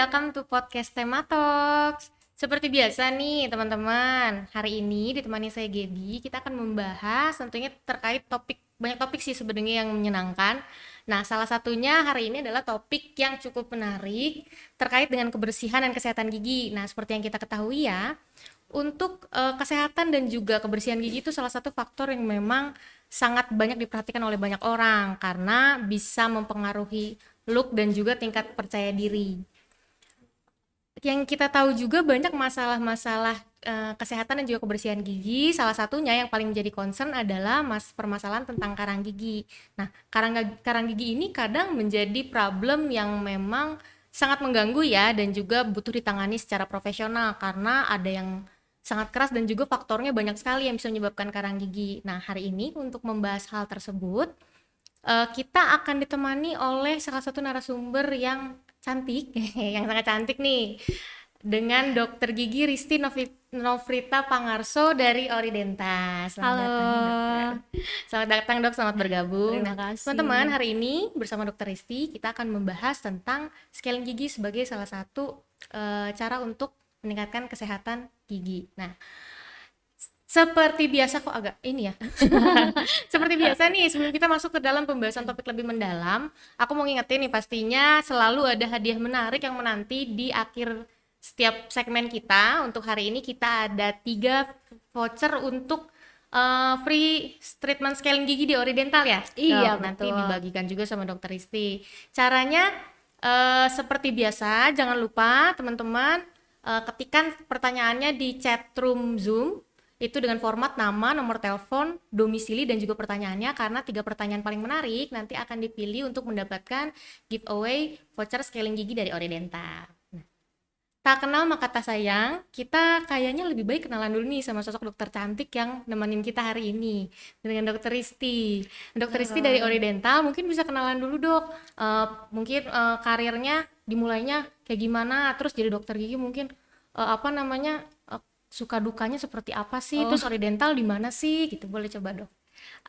welcome to podcast Tema Talks. Seperti biasa nih teman-teman, hari ini ditemani saya Gaby, kita akan membahas tentunya terkait banyak topik sih sebenarnya yang menyenangkan. Nah, salah satunya hari ini adalah topik yang cukup menarik terkait dengan kebersihan dan kesehatan gigi. Nah, seperti yang kita ketahui ya, untuk kesehatan dan juga kebersihan gigi itu salah satu faktor yang memang sangat banyak diperhatikan oleh banyak orang karena bisa mempengaruhi look dan juga tingkat percaya diri. Yang kita tahu juga banyak masalah-masalah kesehatan dan juga kebersihan gigi. Salah satunya yang paling menjadi concern adalah permasalahan tentang karang gigi. Nah, karang gigi ini kadang menjadi problem yang memang sangat mengganggu ya dan juga butuh ditangani secara profesional karena ada yang sangat keras dan juga faktornya banyak sekali yang bisa menyebabkan karang gigi. Nah, hari ini untuk membahas hal tersebut, kita akan ditemani oleh salah satu narasumber yang cantik, yang sangat cantik nih, dengan Dokter Gigi Risti Nofrita Pangarso dari Oridenta. Selamat datang, dokter. Halo, Selamat datang, dok. Selamat bergabung. terima Nah, kasih. teman-teman, hari ini bersama Dokter Risti kita akan membahas tentang scaling gigi sebagai salah satu cara untuk meningkatkan kesehatan gigi. Nah, seperti biasa kok agak ini ya. Seperti biasa nih, sebelum kita masuk ke dalam pembahasan topik lebih mendalam, aku mau ngingetin nih pastinya selalu ada hadiah menarik yang menanti di akhir setiap segmen kita. Untuk hari ini kita ada 3 voucher untuk free treatment scaling gigi di Oridental ya. Iya, Dok, nanti betul. dibagikan juga sama Dokter Isti. Caranya seperti biasa, jangan lupa teman-teman ketikkan pertanyaannya di chat room Zoom itu dengan format nama, nomor telepon, domisili, dan juga pertanyaannya, karena 3 pertanyaan paling menarik nanti akan dipilih untuk mendapatkan giveaway voucher scaling gigi dari Oridenta. Nah, tak kenal maka tak sayang, kita kayaknya lebih baik kenalan dulu nih sama sosok dokter cantik yang nemenin kita hari ini, dengan Dokter Risti. Dokter Risti dari Oridenta, mungkin bisa kenalan dulu dok, mungkin karirnya dimulainya kayak gimana, terus jadi dokter gigi mungkin suka dukanya seperti apa sih? Terus Oridental di mana sih? Gitu, boleh coba dong.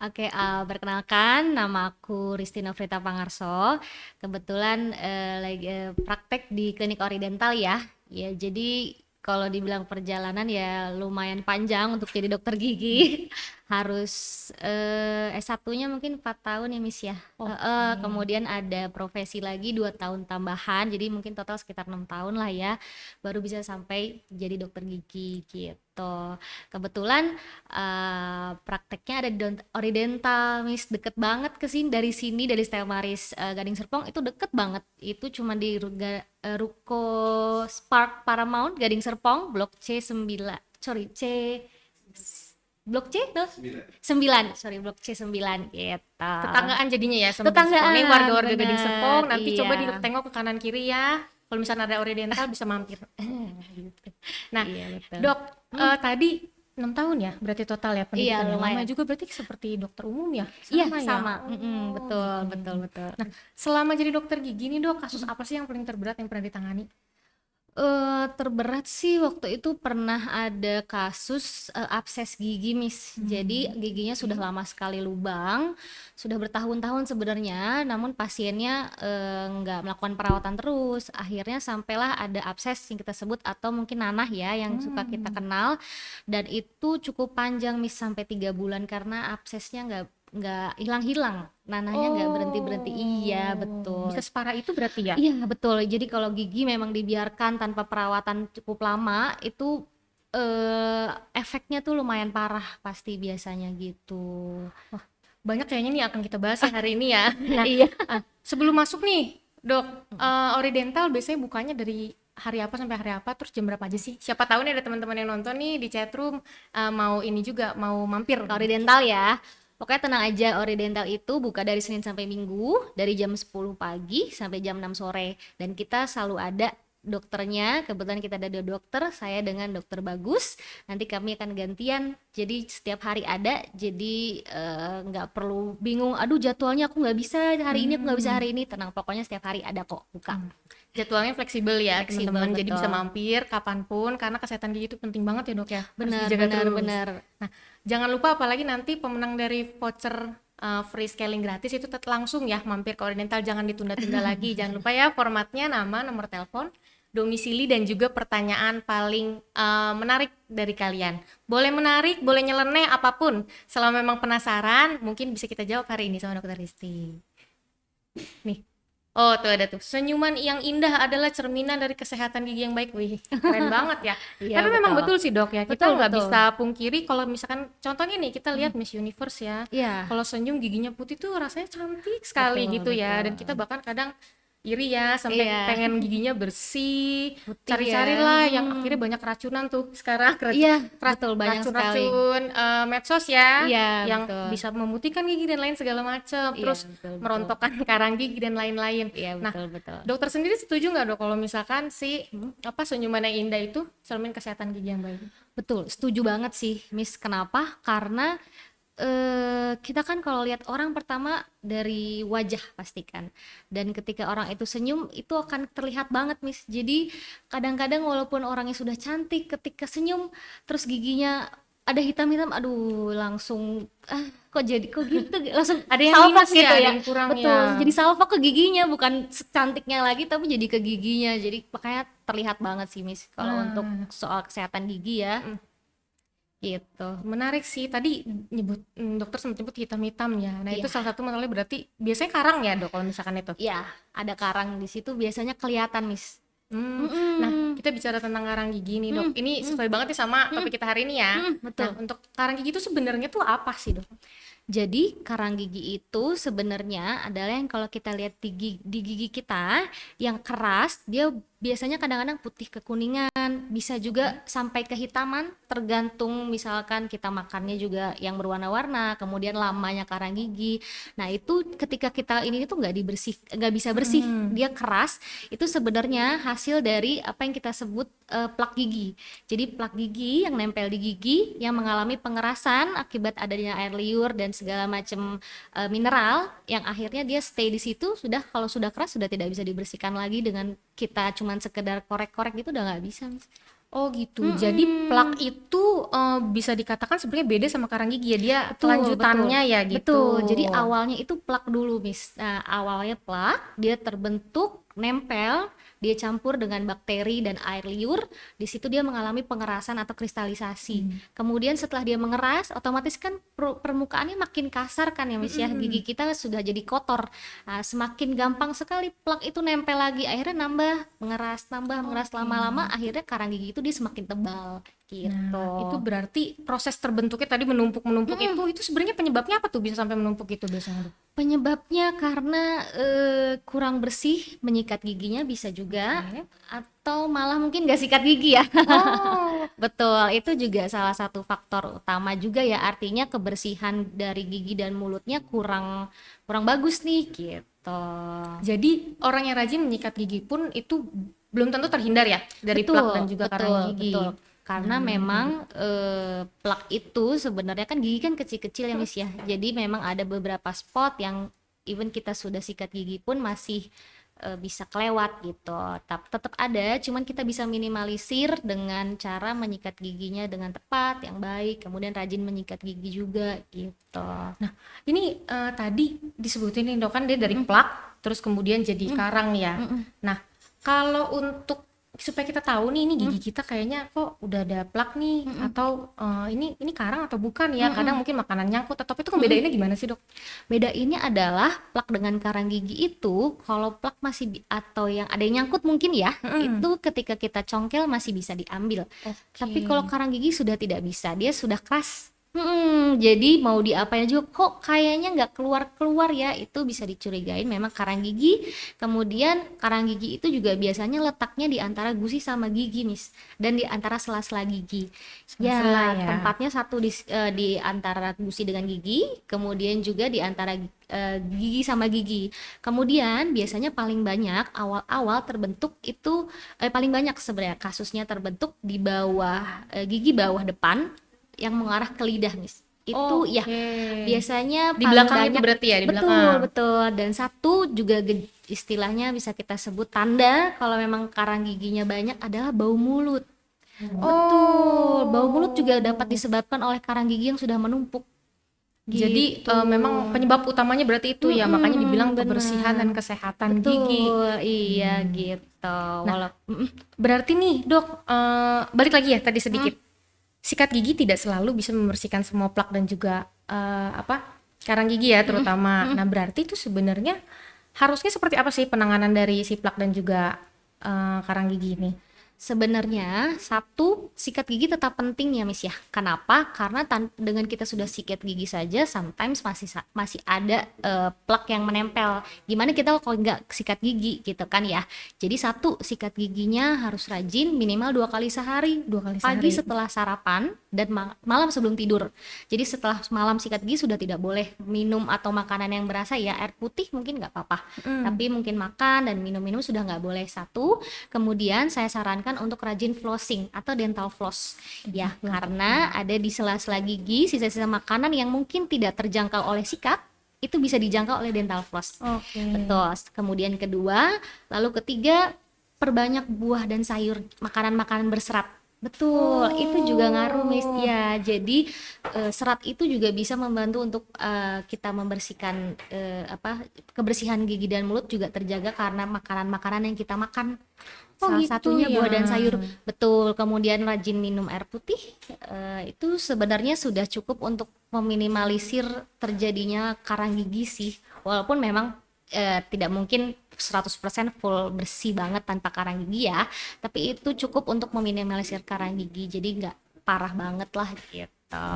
Oke, perkenalkan nama aku Risti Nofrita Pangarso. Kebetulan lagi praktek di klinik Oridental ya. Ya, jadi kalau dibilang perjalanan ya lumayan panjang untuk jadi dokter gigi. Harus S1-nya mungkin 4 tahun ya Miss ya. Kemudian ada profesi lagi 2 tahun tambahan. Jadi mungkin total sekitar 6 tahun lah ya. Baru bisa sampai jadi dokter gigi gitu. Kebetulan prakteknya ada di Oridental, Miss, deket banget ke sini dari Stella Maris Gading Serpong itu deket banget. Itu cuma di Ruko Spark Paramount Gading Serpong Blok C9. Sorry, Blok C tuh 9, sorry Blok C9 gitu. Tetanggaan jadinya ya sama Gading Serpong. Tetanggaan, Nih warga-warga Gading bener, Serpong, nanti iya. coba ditengok ke kanan kiri ya. Kalau misalnya ada Oridental bisa mampir. Gitu. Nah, Iya, betul. dok, tadi 6 tahun ya berarti total ya pendidikannya. Iya, lumayan. Lama juga berarti seperti dokter umum ya? Iya, ya? sama. Oh, Betul, gitu. betul. Nah, selama jadi dokter gigi nih dok, kasus apa sih yang paling terberat yang pernah ditangani? Terberat sih waktu itu pernah ada kasus abses gigi, Miss. Jadi giginya sudah lama sekali lubang, sudah bertahun-tahun sebenarnya, namun pasiennya nggak melakukan perawatan terus. Akhirnya sampailah ada abses yang kita sebut atau mungkin nanah ya yang suka kita kenal, dan itu cukup panjang, Miss, sampai 3 bulan karena absesnya nggak hilang-hilang, nanahnya nggak berhenti-berhenti. Iya, betul. Bisa separah itu berarti ya? Iya, betul. Jadi kalau gigi memang dibiarkan tanpa perawatan cukup lama, itu efeknya tuh lumayan parah pasti biasanya gitu. Wah, banyak kayaknya nih akan kita bahas ya hari ini ya. Nah, Iya. sebelum masuk nih, dok, Oridental biasanya bukanya dari hari apa sampai hari apa, terus jam berapa aja sih? Siapa tahu nih ada teman-teman yang nonton nih di chatroom mau ini juga mau mampir. Oridental ya. Pokoknya tenang aja, Oridental itu buka dari Senin sampai Minggu, dari jam 10 pagi sampai jam 6 sore. Dan kita selalu ada dokternya, kebetulan kita ada 2 dokter, saya dengan dokter Bagus. Nanti kami akan gantian, jadi setiap hari ada, jadi nggak perlu bingung, aduh jadwalnya aku nggak bisa hari ini, aku nggak bisa hari ini. Tenang, pokoknya setiap hari ada kok buka. Jadwalnya fleksibel ya Fleksibel, teman-teman, jadi betul. bisa mampir kapanpun karena kesehatan gigi itu penting banget ya dok ya. Harus Benar, dijaga benar, terus. benar. Nah, jangan lupa apalagi nanti pemenang dari voucher free scaling gratis itu langsung ya mampir ke Oriental, jangan ditunda-tunda lagi. Jangan lupa ya formatnya nama, nomor telepon, domisili dan juga pertanyaan paling menarik dari kalian. Boleh menarik, boleh nyeleneh, apapun. Selama memang penasaran, mungkin bisa kita jawab hari ini sama Dokter Risti. Nih. Oh, tuh ada tuh. Senyuman yang indah adalah cerminan dari kesehatan gigi yang baik. Wih, keren banget ya. Iya, Tapi memang betul. betul sih, Dok ya. Kita Betul, nggak betul. bisa pungkiri kalau misalkan contohnya nih kita lihat Miss Universe ya. Iya, Kalau senyum giginya putih tuh rasanya cantik sekali betul, gitu ya. Dan kita betul. bahkan kadang iri ya sampai Iya, pengen giginya bersih. putih ya. Cari-carilah yang akhirnya banyak keracunan tuh sekarang Iya, betul banyak sekali. racun-racun medsos ya Iya, yang betul. bisa memutihkan gigi dan lain segala macam. Iya, Terus betul, betul. merontokkan karang gigi dan lain-lain. Iya, Nah, betul, betul. dokter sendiri setuju nggak dok kalau misalkan si apa senyuman yang indah itu cermin kesehatan gigi yang baik? Betul, setuju banget sih, Miss. Kenapa? Karena kita kan kalau lihat orang pertama dari wajah pastikan, dan ketika orang itu senyum itu akan terlihat banget, Miss. Jadi kadang-kadang walaupun orangnya sudah cantik, ketika senyum terus giginya ada hitam-hitam, aduh langsung kok jadi kok gitu, langsung Ada yang salfok minus ya, gitu ada ya. yang kurang Betul, ya. jadi salfok ke giginya, bukan cantiknya lagi tapi jadi ke giginya. Jadi makanya terlihat banget sih, Miss, kalau untuk Nah, soal kesehatan gigi ya gitu. menarik sih. Tadi nyebut dokter sempat nyebut hitam-hitam ya. Nah, itu Iya. salah satu masalahnya berarti biasanya karang ya, Dok, kalau misalkan itu. Ya, ada karang di situ biasanya kelihatan, Miss. Nah, Mm-mm. kita bicara tentang karang gigi nih, Dok. Ini Mm. sesuai banget nih sama topik kita hari ini ya. Nah, Betul. untuk karang gigi itu sebenarnya tuh apa sih, Dok? Jadi karang gigi itu sebenarnya adalah yang kalau kita lihat di gigi kita yang keras, dia biasanya kadang-kadang putih kekuningan, bisa juga sampai kehitaman, tergantung misalkan kita makannya juga yang berwarna-warna, kemudian lamanya karang gigi. Nah itu ketika kita ini tuh nggak bisa bersih, dia keras. Itu sebenarnya hasil dari apa yang kita sebut plak gigi. Jadi plak gigi yang nempel di gigi yang mengalami pengerasan akibat adanya air liur dan segala macam mineral, yang akhirnya dia stay di situ. Sudah, kalau sudah keras sudah tidak bisa dibersihkan lagi dengan kita cuman sekedar korek-korek gitu, udah nggak bisa, Miss. Oh gitu. Jadi plak itu bisa dikatakan sebenarnya beda sama karang gigi ya. Dia Betul, kelanjutannya betul, ya gitu. betul. Jadi awalnya itu plak dulu, Miss. Nah, awalnya plak, dia terbentuk, nempel, dia campur dengan bakteri dan air liur. Di situ dia mengalami pengerasan atau kristalisasi. Kemudian setelah dia mengeras, otomatis kan permukaannya makin kasar kan ya, Miss ya. Gigi kita sudah jadi kotor. Nah, semakin gampang sekali plak itu nempel lagi. Akhirnya mengeras, mengeras lama-lama. Akhirnya karang gigi itu dia semakin tebal gitu. Nah, itu berarti proses terbentuknya tadi menumpuk-menumpuk itu sebenarnya penyebabnya apa tuh bisa sampai menumpuk itu biasanya, Dok? Penyebabnya karena kurang bersih menyikat giginya bisa juga, Oke. atau malah mungkin gak sikat gigi ya. Oh, Betul, itu juga salah satu faktor utama juga ya. Artinya kebersihan dari gigi dan mulutnya kurang kurang bagus nih gitu. jadi orang yang rajin menyikat gigi pun itu belum tentu terhindar ya dari plak dan juga karang gigi. Betul. Karena memang plak itu sebenarnya kan gigi kan kecil-kecil ya, Miss ya. Jadi memang ada beberapa spot yang even kita sudah sikat gigi pun masih bisa kelewat gitu. Tetap ada, cuman kita bisa minimalisir dengan cara menyikat giginya dengan tepat, yang baik, kemudian rajin menyikat gigi juga gitu. Nah, ini tadi disebutin nih, Dok, kan dia dari plak terus kemudian jadi karang ya. Nah, kalau untuk supaya kita tahu nih ini gigi kita kayaknya kok udah ada plak nih atau ini karang atau bukan ya. Kadang mungkin makanan nyangkut atau apa, itu ngebedainnya gimana sih, Dok? Beda ini adalah plak dengan karang gigi itu, kalau plak masih atau yang ada yang nyangkut mungkin ya, itu ketika kita congkel masih bisa diambil. Tapi kalau karang gigi sudah tidak bisa, dia sudah keras. Jadi mau diapain juga kok kayaknya nggak keluar-keluar ya, itu bisa dicurigain memang karang gigi. Kemudian karang gigi itu juga biasanya letaknya di antara gusi sama gigi, Miss, dan di antara sela-sela gigi. Sela-sela ya. Tempatnya satu di antara gusi dengan gigi, kemudian juga di antara gigi sama gigi. Kemudian biasanya paling banyak awal-awal terbentuk itu paling banyak sebenarnya kasusnya terbentuk di bawah gigi bawah depan yang mengarah ke lidah, Miss. Itu ya biasanya Di paling belakang itu banyak. berarti ya, di Betul, belakang. betul. Dan satu juga istilahnya bisa kita sebut tanda kalau memang karang giginya banyak adalah bau mulut. Betul, bau mulut juga dapat disebabkan oleh karang gigi yang sudah menumpuk. Jadi gitu. memang penyebab utamanya berarti itu ya, makanya dibilang kebersihan dan Bener, kesehatan gigi. betul, iya Hmm. gitu. Nah, Walaupun berarti nih dok, balik lagi ya tadi sedikit. Sikat gigi tidak selalu bisa membersihkan semua plak dan juga karang gigi ya terutama. Nah, berarti itu sebenarnya harusnya seperti apa sih penanganan dari si plak dan juga karang gigi ini? sebenarnya satu, sikat gigi tetap penting ya Miss ya. Kenapa? Karena dengan kita sudah sikat gigi saja, sometimes masih ada plak yang menempel. Gimana kita kalau nggak sikat gigi gitu kan ya. Jadi satu, sikat giginya harus rajin, minimal 2 kali sehari. 2 kali Pagi sehari. setelah sarapan dan malam sebelum tidur. Jadi setelah malam sikat gigi sudah tidak boleh minum atau makanan yang berasa ya. Air putih mungkin nggak apa-apa. Tapi mungkin makan dan minum-minum sudah nggak boleh. Satu. Kemudian saya sarankan untuk rajin flossing atau dental floss ya, karena ada di sela-sela gigi sisa-sisa makanan yang mungkin tidak terjangkau oleh sikat itu bisa dijangkau oleh dental floss. Oke. Betul. Kemudian kedua, lalu ketiga, perbanyak buah dan sayur, makanan-makanan berserat. Betul, itu juga ngaruh Miss ya. Jadi serat itu juga bisa membantu untuk kita membersihkan kebersihan gigi dan mulut juga terjaga karena makanan-makanan yang kita makan. Oh Salah gitu satunya buah dan ya. sayur. Betul. Kemudian rajin minum air putih. Itu sebenarnya sudah cukup untuk meminimalisir terjadinya karang gigi sih. Walaupun memang tidak mungkin 100% full bersih banget tanpa karang gigi ya, tapi itu cukup untuk meminimalisir karang gigi, jadi nggak parah banget lah gitu.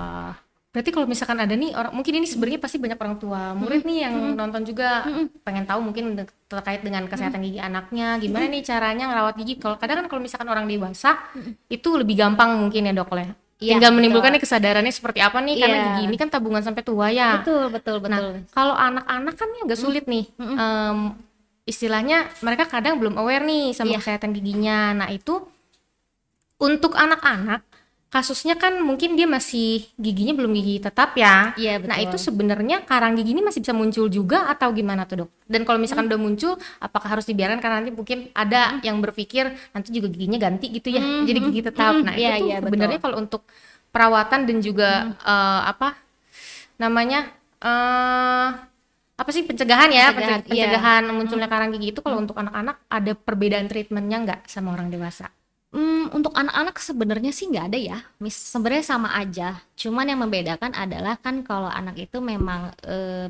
Berarti kalau misalkan ada nih orang, mungkin ini sebenarnya pasti banyak orang tua murid nih yang nonton juga pengen tahu mungkin terkait dengan kesehatan gigi anaknya, gimana nih caranya ngerawat gigi. Kalau kadang kan kalau misalkan orang dewasa itu lebih gampang mungkin ya dok ya. Iya Tinggal betul. menimbulkan nih kesadarannya seperti apa nih, karena Iya gigi ini kan tabungan sampai tua ya. betul betul Nah, betul. kalau anak-anak kan ya agak sulit nih. Istilahnya mereka kadang belum aware nih sama Iya. kesehatan giginya. Nah, itu untuk anak-anak, kasusnya kan mungkin dia masih giginya belum gigi tetap ya. Iya Nah, itu betul. sebenarnya karang gigi ini masih bisa muncul juga atau gimana tuh, Dok? Dan kalau misalkan udah muncul, apakah harus dibiarkan karena nanti mungkin ada yang berpikir nanti juga giginya ganti gitu ya, jadi gigi tetap. Nah, itu Iya tuh iya betul. sebenarnya kalau untuk perawatan dan juga apa namanya? Apa sih pencegahan ya? Pencegahan, iya. Pencegahan munculnya karang gigi itu kalau untuk anak-anak ada perbedaan treatmentnya nggak sama orang dewasa? Untuk anak-anak sebenarnya sih nggak ada ya, sebenarnya sama aja. Cuman yang membedakan adalah kan kalau anak itu memang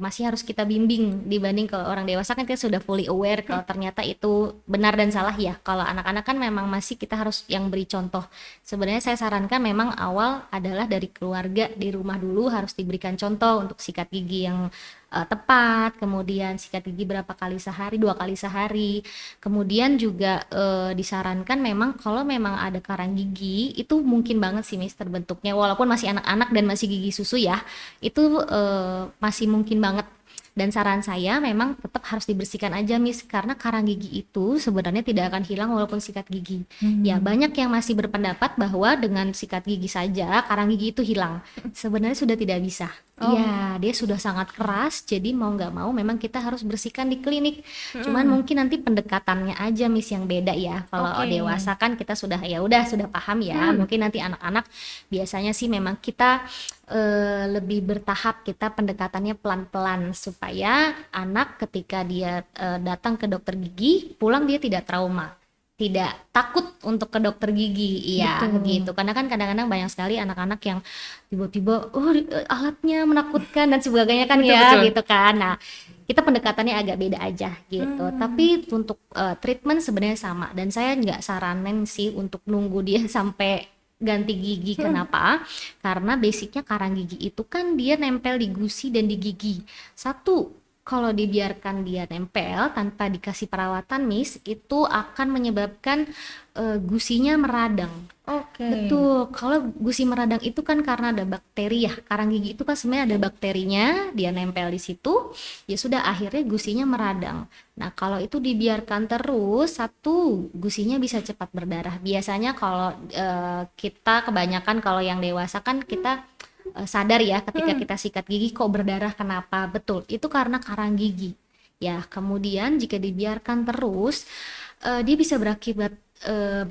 masih harus kita bimbing dibanding kalau orang dewasa kan kita sudah fully aware kalau ternyata itu benar dan salah ya. Kalau anak-anak kan memang masih kita harus yang beri contoh. Sebenarnya saya sarankan memang awal adalah dari keluarga di rumah dulu harus diberikan contoh untuk sikat gigi yang tepat, kemudian sikat gigi berapa kali sehari, 2 kali sehari. Kemudian juga disarankan memang kalau memang ada karang gigi itu mungkin banget sih Miss terbentuknya walaupun masih anak-anak dan masih gigi susu ya, itu masih mungkin banget. Dan saran saya memang tetap harus dibersihkan aja Miss karena karang gigi itu sebenarnya tidak akan hilang walaupun sikat gigi. Ya banyak yang masih berpendapat bahwa dengan sikat gigi saja karang gigi itu hilang. Sebenarnya sudah tidak bisa. Iya, dia sudah sangat keras, jadi mau nggak mau memang kita harus bersihkan di klinik. Cuman mungkin nanti pendekatannya aja Miss yang beda ya. Kalau Oke. dewasa kan kita sudah ya udah sudah paham ya. Mungkin nanti anak-anak biasanya sih memang kita lebih bertahap, kita pendekatannya pelan-pelan supaya anak ketika dia datang ke dokter gigi, pulang dia tidak trauma. Tidak takut untuk ke dokter gigi, iya gitu. Karena kan kadang-kadang banyak sekali anak-anak yang tiba-tiba, alatnya menakutkan dan sebagainya kan ya, Betul. gitu kan. Nah, kita pendekatannya agak beda aja gitu. Tapi untuk treatment sebenarnya sama. Dan saya nggak saranin sih untuk nunggu dia sampai ganti gigi. Kenapa? Karena basicnya karang gigi itu kan dia nempel di gusi dan di gigi. Satu, kalau dibiarkan dia nempel tanpa dikasih perawatan Miss, itu akan menyebabkan gusinya meradang. Oke. Betul, kalau gusi meradang itu kan karena ada bakteri ya. Karang gigi itu kan sebenarnya ada bakterinya, dia nempel di situ, ya sudah akhirnya gusinya meradang. Nah, kalau itu dibiarkan terus, satu, gusinya bisa cepat berdarah. Biasanya kalau kita kebanyakan kalau yang dewasa kan kita sadar ya ketika kita sikat gigi kok berdarah kenapa? Betul, itu karena karang gigi. Ya, kemudian jika dibiarkan terus, dia bisa berakibat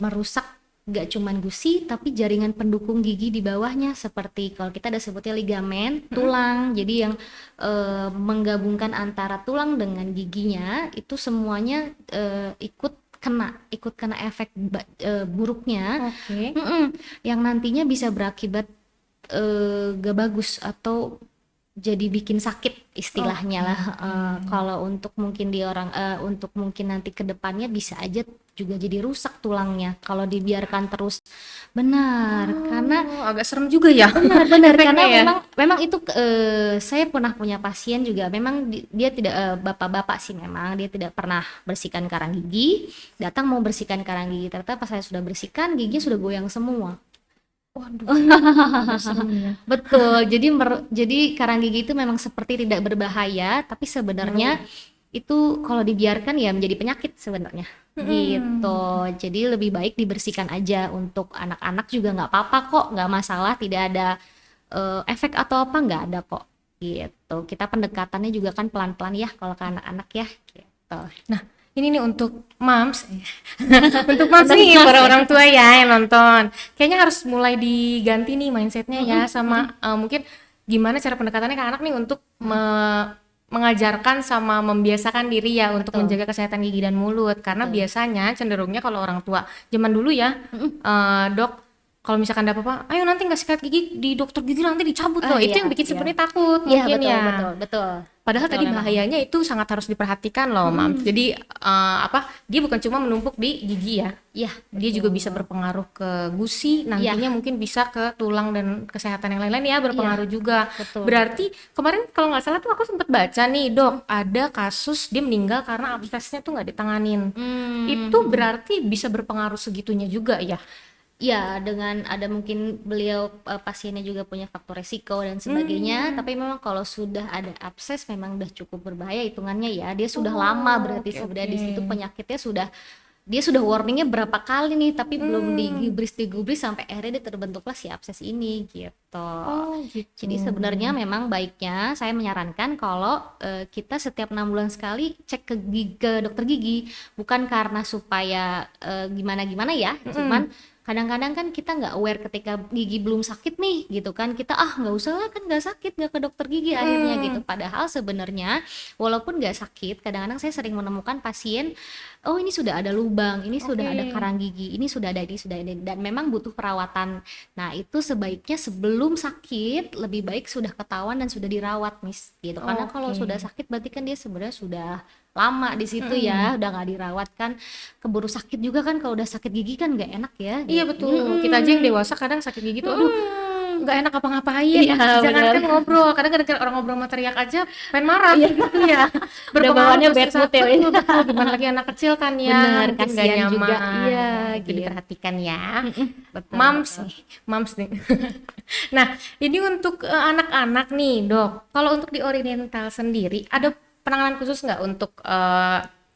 merusak nggak cuman gusi tapi jaringan pendukung gigi di bawahnya, seperti kalau kita ada sebutnya ligamen tulang. Jadi yang menggabungkan antara tulang dengan giginya itu semuanya ikut kena efek buruknya. Oke. Yang nantinya bisa berakibat gak bagus atau jadi bikin sakit istilahnya lah. Kalau untuk mungkin untuk mungkin nanti ke depannya bisa aja juga jadi rusak tulangnya kalau dibiarkan terus. Benar, karena Oh, agak serem juga ya. benar karena Efeknya ya. memang itu saya pernah punya pasien juga, memang dia tidak bapak-bapak sih, memang dia tidak pernah bersihkan karang gigi, datang mau bersihkan karang gigi, ternyata pas saya sudah bersihkan giginya sudah goyang semua. Waduh, agak serem ya. Betul, jadi karang gigi itu memang seperti tidak berbahaya, tapi sebenarnya itu kalau dibiarkan ya menjadi penyakit sebenarnya. Gitu. Jadi lebih baik dibersihkan aja. Untuk anak-anak juga nggak apa-apa kok, nggak masalah, tidak ada efek atau apa, nggak ada kok. Gitu. Kita pendekatannya juga kan pelan-pelan ya kalau ke anak-anak ya. Gitu. Nah, ini nih untuk moms. Untuk moms nih, para orang tua ya yang nonton. Kayaknya harus mulai diganti nih mindsetnya ya, sama mungkin gimana cara pendekatannya ke anak nih untuk mengajarkan sama membiasakan diri ya untuk menjaga kesehatan gigi dan mulut. Karena biasanya cenderungnya kalau orang tua zaman dulu ya, dok, kalau misalkan ada apa-apa, ayo nanti nggak sikat gigi di dokter gigi nanti dicabut loh. Itu yang bikin sebenarnya takut Iya, mungkin ya. betul. Padahal Betul tadi memang. bahayanya itu sangat harus diperhatikan loh, Mam. Jadi dia bukan cuma menumpuk di gigi ya. Iya, Dia juga bisa berpengaruh ke gusi, nantinya mungkin bisa ke tulang dan kesehatan yang lain-lain ya, berpengaruh juga. betul, Berarti kemarin kalau nggak salah tuh aku sempat baca nih, Dok, ada kasus dia meninggal karena absesnya tuh nggak ditanganin. Itu berarti bisa berpengaruh segitunya juga ya. Ya, dengan ada mungkin beliau pasiennya juga punya faktor resiko dan sebagainya, tapi memang kalau sudah ada abses memang udah cukup berbahaya hitungannya ya. Dia sudah lama berarti sebenarnya di situ penyakitnya dia sudah warningnya berapa kali nih, tapi belum digubris sampai akhirnya dia terbentuklah si abses ini gitu. Oh, gitu. Jadi sebenarnya memang baiknya saya menyarankan kalau kita setiap 6 bulan sekali cek ke dokter gigi, bukan karena supaya gimana-gimana ya, cuman kadang-kadang kan kita nggak aware ketika gigi belum sakit nih gitu kan, kita nggak usah lah, kan nggak sakit, nggak ke dokter gigi akhirnya gitu. Padahal sebenarnya walaupun nggak sakit, kadang-kadang saya sering menemukan pasien, oh ini sudah ada lubang, ini sudah ada karang gigi, ini sudah ada, dan memang butuh perawatan. Nah itu sebaiknya sebelum sakit lebih baik sudah ketahuan dan sudah dirawat Miss gitu, karena kalau sudah sakit berarti kan dia sebenarnya sudah lama di situ ya, udah nggak dirawat kan keburu sakit juga kan. Kalau udah sakit gigi kan nggak enak ya Iya gitu. betul. Kita aja yang dewasa kadang sakit gigi tuh, aduh, nggak enak apa-ngapain. Iya, Jangankan benar. ngobrol, kadang orang ngobrol sama teriak aja pengen marah gitu ya. Udah bawaannya Berpengaruh bad ke mood ya. betul, betul. Gimana lagi anak kecil kan ya, Benar, mungkin nggak kasihan nyaman. juga. Iya, Itu gitu. diperhatikan ya. Betul, Mams nih. Nah, ini untuk anak-anak nih, Dok. Kalau untuk di Oriental sendiri, ada penanganan khusus nggak untuk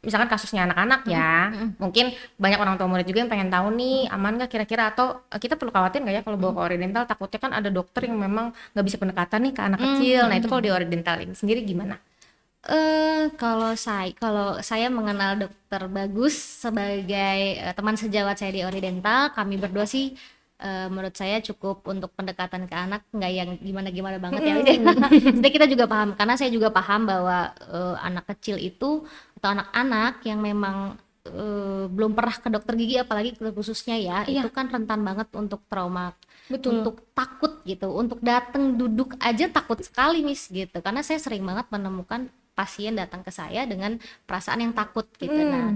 misalkan kasusnya anak-anak ya, mungkin banyak orang tua murid juga yang pengen tahu nih aman nggak kira-kira, atau kita perlu khawatir nggak ya kalau bawa ke Oriental, takutnya kan ada dokter yang memang nggak bisa pendekatan nih ke anak kecil. Nah itu kalau di Oriental ini sendiri gimana? Kalau saya mengenal dokter bagus sebagai teman sejawat saya di Oridental, kami berdua sih menurut saya cukup untuk pendekatan ke anak, nggak yang gimana-gimana banget ya. Jadi kita juga paham, karena saya juga paham bahwa anak kecil itu atau anak-anak yang memang belum pernah ke dokter gigi, apalagi khususnya ya, itu kan rentan banget untuk trauma, untuk takut gitu, untuk datang duduk aja takut sekali Miss gitu, karena saya sering banget menemukan pasien datang ke saya dengan perasaan yang takut gitu. Nah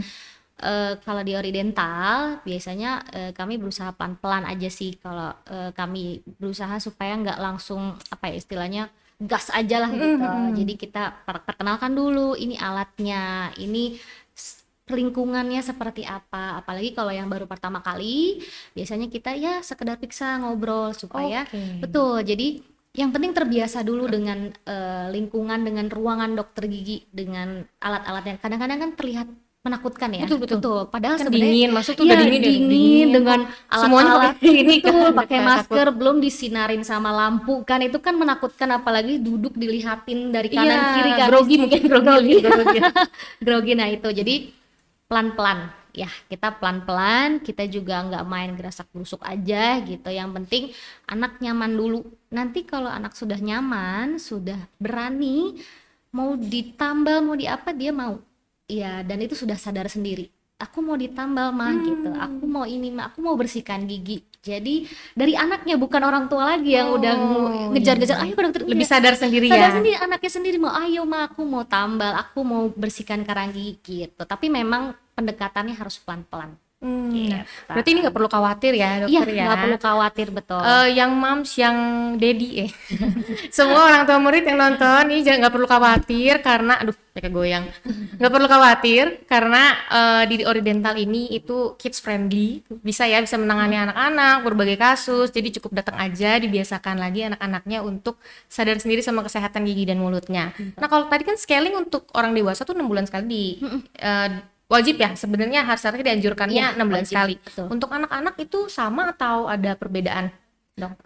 kalau di Oridental biasanya kami berusaha pelan-pelan aja sih. Kalau kami berusaha supaya nggak langsung apa ya istilahnya gas aja lah gitu. Jadi kita perkenalkan dulu ini alatnya, ini lingkungannya seperti apa. Apalagi kalau yang baru pertama kali, biasanya kita ya sekedar periksa ngobrol supaya betul. Jadi yang penting terbiasa dulu dengan lingkungan, dengan ruangan dokter gigi, dengan alat-alatnya. Kadang-kadang kan terlihat menakutkan ya. Betul. Padahal Kan sebenarnya dingin, maksud tuh udah dingin ya, dingin dengan semuanya alat-alat pakai ini itu, kan, pakai kayak masker, belum disinarin sama lampu kan, itu kan menakutkan, apalagi duduk dilihatin dari kanan kiri kan. grogi mungkin grogi. Grogi. Nah itu jadi pelan-pelan ya kita pelan-pelan, kita juga nggak main gerasak-gerusuk aja gitu. Yang penting anak nyaman dulu. Nanti kalau anak sudah nyaman, sudah berani, mau ditambal, mau di apa dia mau. Ya, dan itu sudah sadar sendiri. Aku mau ditambal mah gitu. Aku mau ini mah, aku mau bersihkan gigi. Jadi dari anaknya bukan orang tua lagi yang udah Oh, ngejar-ngejar, iya. ayo ke dokter. Lebih Enggak. sadar sendiri Sadar ya. sendiri, anaknya sendiri mau, ayo mah aku mau tambal, aku mau bersihkan karang gigi gitu. Tapi memang pendekatannya harus pelan-pelan Nah, gitu. berarti ini nggak perlu khawatir ya Iya, dokter ya. nggak perlu khawatir, betul. Yang moms, yang daddy semua orang tua murid yang nonton ini jangan, nggak perlu khawatir karena aduh kayak goyang, nggak perlu khawatir karena di Oriental ini itu kids friendly, bisa menangani anak-anak berbagai kasus, jadi cukup datang aja, dibiasakan lagi anak-anaknya untuk sadar sendiri sama kesehatan gigi dan mulutnya. Nah kalau tadi kan scaling untuk orang dewasa tuh 6 bulan sekali wajib ya, sebenarnya harusnya dianjurkannya Iya, 6 bulan wajib, sekali. betul. Untuk anak-anak itu sama atau ada perbedaan dong?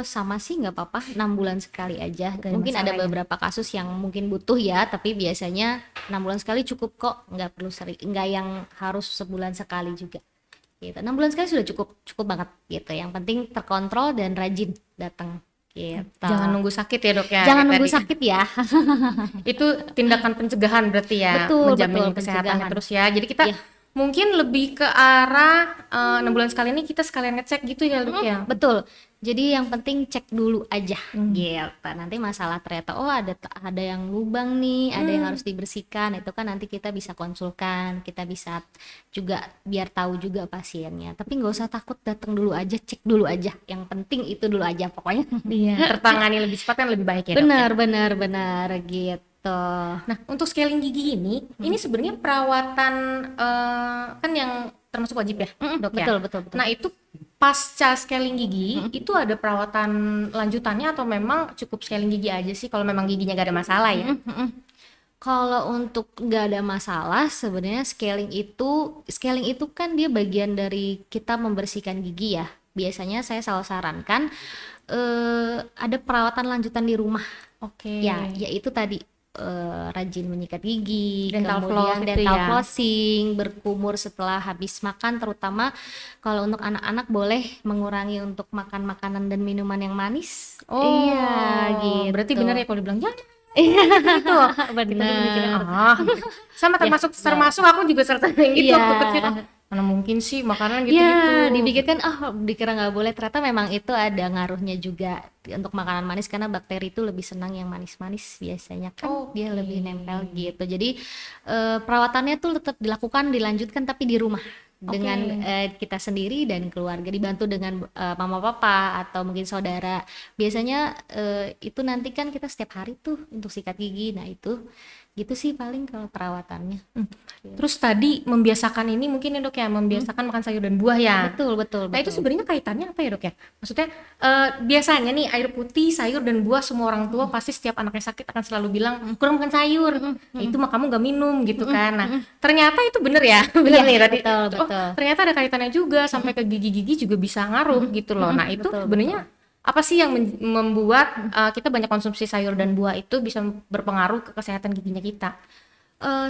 Sama sih nggak apa-apa, 6 bulan sekali aja. Gak ada Mungkin ada masalah ya? beberapa kasus yang mungkin butuh ya, tapi biasanya 6 bulan sekali cukup kok, nggak perlu sering, nggak yang harus sebulan sekali juga. Gitu. 6 bulan sekali sudah cukup cukup banget gitu. Yang penting terkontrol dan rajin datang gitu. Jangan nunggu sakit ya dok ya. Jangan kayak nunggu tadi. sakit ya. Itu tindakan pencegahan berarti ya, Betul, menjamin betul, kesehatannya pencegahan. terus ya. Jadi kita Iya. mungkin lebih ke arah 6 bulan sekali ini kita sekalian ngecek gitu ya dok ya. Betul. Jadi yang penting cek dulu aja gitu. Nanti masalah ternyata ada yang lubang nih, ada yang harus dibersihkan. Itu kan nanti kita bisa konsulkan, kita bisa juga biar tahu juga pasiennya. Tapi nggak usah takut, datang dulu aja, cek dulu aja. Yang penting itu dulu aja pokoknya. Iya, tertangani lebih cepat kan lebih baik ya dok ya. Benar gitu. Nah, untuk scaling gigi ini sebenarnya perawatan kan yang termasuk wajib ya, dok ya. Betul. Nah, itu pasca scaling gigi itu ada perawatan lanjutannya atau memang cukup scaling gigi aja sih kalau memang giginya gak ada masalah ya? Kalau untuk nggak ada masalah, sebenarnya scaling itu kan dia bagian dari kita membersihkan gigi ya. Biasanya saya selalu sarankan ada perawatan lanjutan di rumah. Oke. Ya, yaitu tadi rajin menyikat gigi, Dental floss kemudian itu dental ya. flossing, berkumur setelah habis makan, terutama kalau untuk anak-anak boleh mengurangi untuk makan makanan dan minuman yang manis. Oh, Iya, gitu. berarti benar ya kalau dibilang jangan Iya, gitu. Kita tuh mikirnya benar. sama termasuk aku juga serta yang gitu Iya. waktu kecil. Mana mungkin sih makanan gitu-gitu. Ya, dipikirkan dikira nggak boleh, ternyata memang itu ada ngaruhnya juga untuk makanan manis karena bakteri itu lebih senang yang manis-manis biasanya kan, dia lebih nempel gitu. Jadi perawatannya tuh tetap dilanjutkan tapi di rumah dengan kita sendiri dan keluarga, dibantu dengan mama papa atau mungkin saudara. Biasanya itu nanti kan kita setiap hari tuh untuk sikat gigi. Nah, itu gitu sih paling kalau perawatannya. Terus tadi membiasakan ini mungkin ya dok ya, membiasakan makan sayur dan buah ya. Betul. Nah itu sebenarnya kaitannya apa ya dok ya? Maksudnya biasanya nih air putih, sayur dan buah semua orang tua pasti setiap anaknya sakit akan selalu bilang kurang makan sayur. Nah, itu mah kamu gak minum gitu kan. Nah ternyata itu bener ya, bener nih tadi. betul. Ternyata ada kaitannya juga sampai ke gigi-gigi juga bisa ngaruh gitu loh. Nah itu sebenarnya apa sih yang membuat kita banyak konsumsi sayur dan buah itu bisa berpengaruh ke kesehatan giginya kita?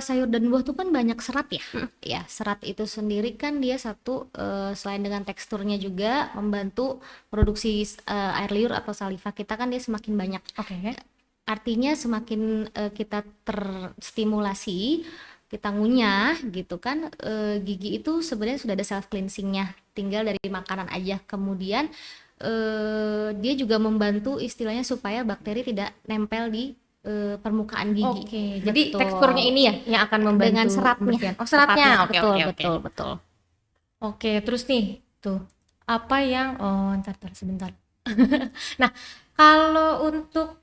Sayur dan buah tuh kan banyak serat ya. Ya, serat itu sendiri kan dia satu selain dengan teksturnya juga membantu produksi air liur atau saliva kita kan dia semakin banyak. Oke. Artinya semakin kita terstimulasi, kita ngunyah gitu kan, gigi itu sebenarnya sudah ada self cleansingnya, tinggal dari makanan aja. Kemudian dia juga membantu istilahnya supaya bakteri tidak nempel di permukaan gigi. Oke, jadi Betul. teksturnya ini ya yang akan membantu Dengan seratnya. pembersihan. Oh, seratnya. Tepatnya. Oke. Betul. Oke, terus nih, tuh apa yang ntar sebentar. Nah, kalau untuk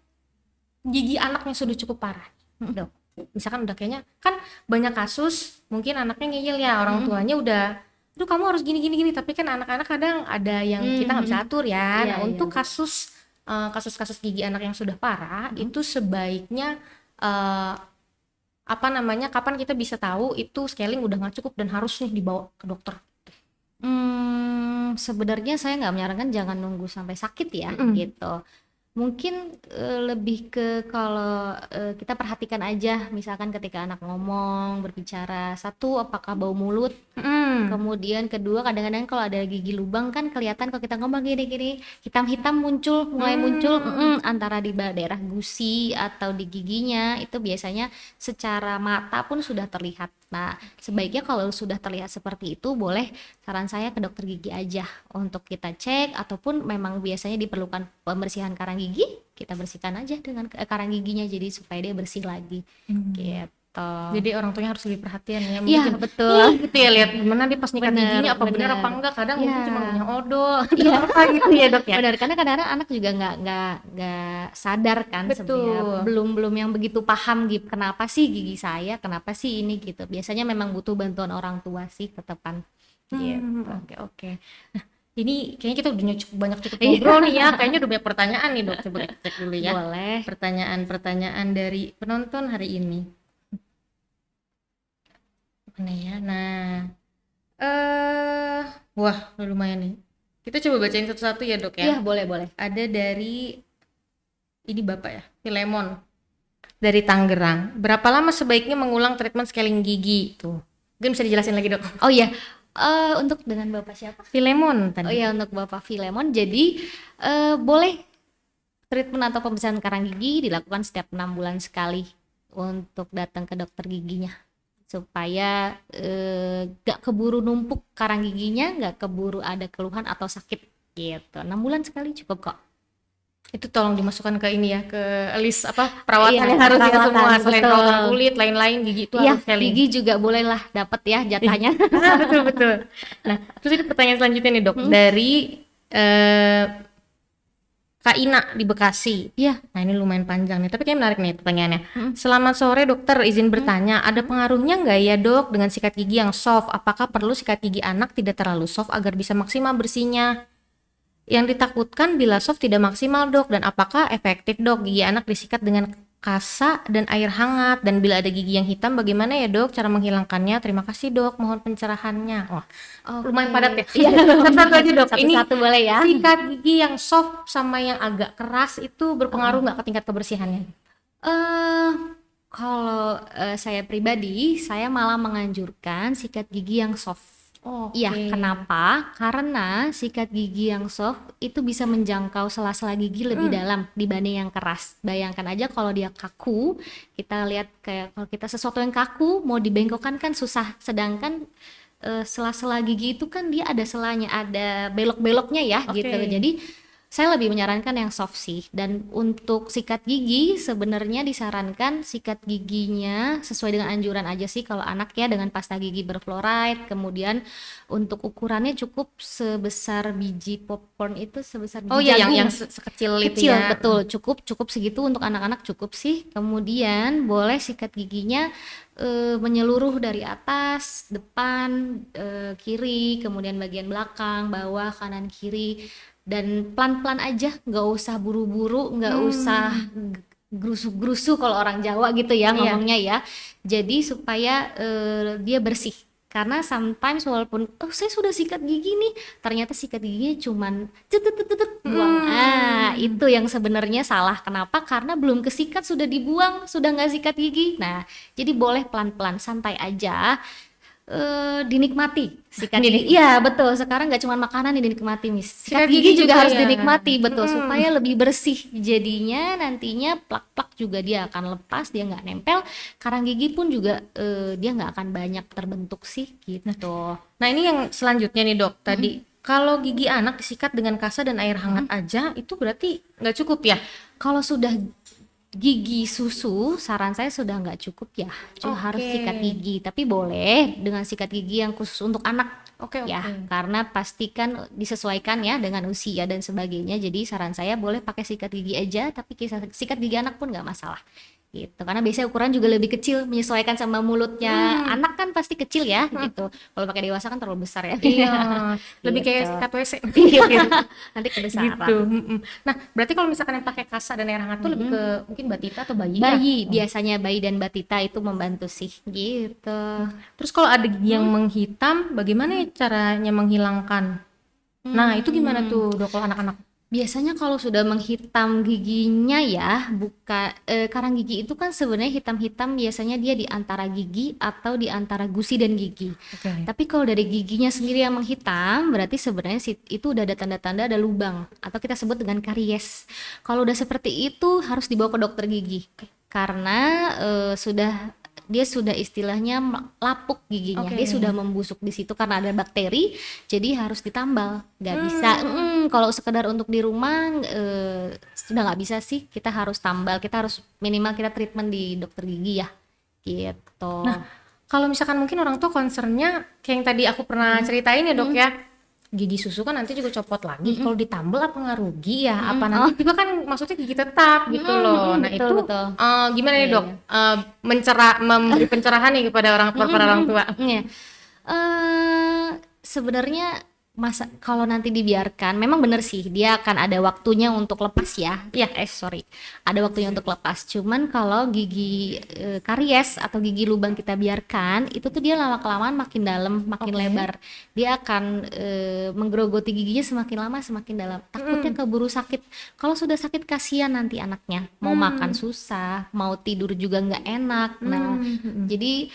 gigi anak yang sudah cukup parah, dok, misalkan udah kayaknya kan banyak kasus, mungkin anaknya ngeyel ya, orang tuanya udah, aduh kamu harus gini, tapi kan anak-anak kadang ada yang kita nggak bisa atur ya. Nah, untuk kasus-kasus gigi anak yang sudah parah, itu sebaiknya kapan kita bisa tahu itu scaling udah nggak cukup dan harus nih dibawa ke dokter? Sebenarnya saya nggak menyarankan jangan nunggu sampai sakit ya, gitu. Mungkin lebih ke kalau kita perhatikan aja, misalkan ketika anak ngomong, berbicara, satu apakah bau mulut, kemudian kedua kadang-kadang kalau ada gigi lubang kan kelihatan kalau kita ngomong gini-gini, hitam-hitam muncul, mulai muncul antara di daerah gusi atau di giginya, itu biasanya secara mata pun sudah terlihat. Nah, sebaiknya kalau sudah terlihat seperti itu, boleh saran saya ke dokter gigi aja untuk kita cek, ataupun memang biasanya diperlukan pembersihan karang gigi, kita bersihkan aja dengan karang giginya jadi supaya dia bersih lagi. Gitu. Jadi orang tuanya harus lebih perhatian ya, mungkin Iya, jangan, betul. gitu ya, lihat gimana dia pas nyikat Bener, giginya apa benar apa bener. enggak, kadang Iya. mungkin cuma punya odol atau Iya. apa gitu ya dok ya. Benar, karena kadang-kadang anak juga nggak sadar kan sebenarnya, Betul. belum yang begitu paham gitu, kenapa sih gigi saya, kenapa sih ini gitu. Biasanya memang butuh bantuan orang tua sih tetepan. Gitu. Oke oke. Nah, ini kayaknya kita udah cukup Iya. ngobrol nih ya, kayaknya udah banyak pertanyaan nih dok, coba kita cek dulu ya Boleh. pertanyaan-pertanyaan dari penonton hari ini. Mana ya? Nah, wah udah lumayan nih. Kita coba bacain satu-satu ya dok Iya, ya. boleh. Ada dari ini bapak ya, Filemon dari Tangerang. Berapa lama sebaiknya mengulang treatment scaling gigi? Tuh, mungkin bisa dijelasin lagi dok. Oh iya, untuk dengan Bapak siapa? Filemon Oh tadi. iya, untuk Bapak Filemon. Jadi boleh treatment atau pembersihan karang gigi dilakukan setiap 6 bulan sekali untuk datang ke dokter giginya, supaya gak keburu numpuk karang giginya, gak keburu ada keluhan atau sakit gitu. 6 bulan sekali cukup kok. Itu tolong dimasukkan ke ini ya, ke list apa perawatan Iya, yang harus ya perawatan, semua, selain betul. perawatan kulit, lain-lain gigi itu Iya, harus scaling. gigi juga bolehlah dapat ya jatahnya. Betul betul. Nah, terus ini pertanyaan selanjutnya nih dok, dari Kak Ina di Bekasi. Iya. Nah ini lumayan panjang nih, tapi kayak menarik nih pertanyaannya. Selamat sore dokter, izin bertanya, ada pengaruhnya nggak ya dok dengan sikat gigi yang soft? Apakah perlu sikat gigi anak tidak terlalu soft agar bisa maksimal bersihnya? Yang ditakutkan bila soft tidak maksimal dok, dan apakah efektif dok gigi anak disikat dengan kasa dan air hangat? Dan bila ada gigi yang hitam bagaimana ya dok cara menghilangkannya? Terima kasih dok, mohon pencerahannya. Wah, lumayan Oke. padat ya. Iya. Satu-satu aja dok. Ini Satu-satu boleh ya. sikat gigi yang soft sama yang agak keras itu berpengaruh nggak ke tingkat kebersihannya? eh Kalau saya pribadi, saya malah menganjurkan sikat gigi yang soft. Iya, kenapa? Karena sikat gigi yang soft itu bisa menjangkau sela-sela gigi lebih dalam dibanding yang keras. Bayangkan aja kalau dia kaku, kita lihat kayak kalau kita sesuatu yang kaku mau dibengkokkan kan susah. Sedangkan sela-sela gigi itu kan dia ada selanya, ada belok-beloknya ya gitu. Jadi saya lebih menyarankan yang soft sih. Dan untuk sikat gigi sebenarnya disarankan sikat giginya sesuai dengan anjuran aja sih kalau anak ya, dengan pasta gigi berfluoride. Kemudian untuk ukurannya cukup sebesar biji popcorn, itu sebesar biji Oh iya, jagung. yang sekecil itu Kecil, ya. betul, cukup segitu untuk anak-anak cukup sih. Kemudian boleh sikat giginya menyeluruh dari atas, depan, kiri, kemudian bagian belakang, bawah, kanan, kiri, dan pelan-pelan aja, nggak usah buru-buru, nggak usah gerusu-gerusu kalau orang Jawa gitu ya ngomongnya ya. Jadi supaya dia bersih. Karena sometimes walaupun saya sudah sikat gigi nih, ternyata sikat giginya cuman buang. Itu yang sebenarnya salah. Kenapa? Karena belum kesikat sudah dibuang, sudah nggak sikat gigi. Nah, jadi boleh pelan-pelan, santai aja. Dinikmati sikat gigi. Iya betul, sekarang nggak cuma makanan yang dinikmati, Miss. Sikat gigi juga harus ya. dinikmati, betul, supaya lebih bersih. Jadinya nantinya plak-plak juga dia akan lepas, dia nggak nempel. Karang gigi pun juga dia nggak akan banyak terbentuk sih gitu. Nah ini yang selanjutnya nih dok, tadi kalau gigi anak disikat dengan kasa dan air hangat aja itu berarti nggak cukup ya? Kalau sudah gigi susu, saran saya sudah nggak cukup ya, harus sikat gigi. Tapi boleh dengan sikat gigi yang khusus untuk anak. Ya, karena pastikan disesuaikan ya dengan usia dan sebagainya. Jadi saran saya boleh pakai sikat gigi aja, tapi sikat gigi anak pun nggak masalah gitu. Karena biasanya ukuran juga lebih kecil, menyesuaikan sama mulutnya. Anak kan pasti kecil ya gitu. Kalau pakai dewasa kan terlalu besar ya. Iya, lebih Gitu. kayak sikat WC. Nanti kebesaran. Gitu. Nah berarti kalau misalkan yang pakai kasa dan air hangat tuh lebih ke mungkin batita atau bayi ya? Bayi, biasanya bayi dan batita itu membantu sih gitu. Terus kalau ada gigi yang menghitam, bagaimana ya caranya menghilangkan? Nah itu gimana tuh dok kalau anak-anak? Biasanya kalau sudah menghitam giginya ya, karang gigi itu kan sebenarnya hitam-hitam biasanya dia di antara gigi atau di antara gusi dan gigi. Oke. Tapi kalau dari giginya sendiri yang menghitam, berarti sebenarnya itu udah ada tanda-tanda ada lubang atau kita sebut dengan karies. Kalau udah seperti itu harus dibawa ke dokter gigi. Karena dia sudah istilahnya lapuk giginya, Oke. dia sudah membusuk di situ karena ada bakteri, jadi harus ditambal. Nggak bisa, kalau sekedar untuk di rumah sudah nggak bisa sih, kita harus tambal, kita harus minimal kita treatment di dokter gigi ya, gitu. Nah, kalau misalkan mungkin orang tua concernnya kayak yang tadi aku pernah ceritain ya dok ya, gigi susu kan nanti juga copot lagi. Kalau ditambal apa nggak rugi ya? Apa nanti juga kan maksudnya gigi tetap gitu loh. Nah betul, itu betul. gimana nih Iya, dok? iya. Memberi pencerahan nih kepada para orang tua. Iya. Sebenarnya kalau nanti dibiarkan, memang benar sih dia akan ada waktunya untuk lepas ya. Iya. Sorry, ada waktunya untuk lepas. Cuman kalau gigi karies atau gigi lubang kita biarkan, itu tuh dia lama kelamaan makin dalam, makin Oke. lebar. Dia akan menggerogoti giginya semakin lama semakin dalam. Takutnya keburu sakit. Kalau sudah sakit kasihan nanti anaknya. Mau makan susah, mau tidur juga nggak enak. Nah, jadi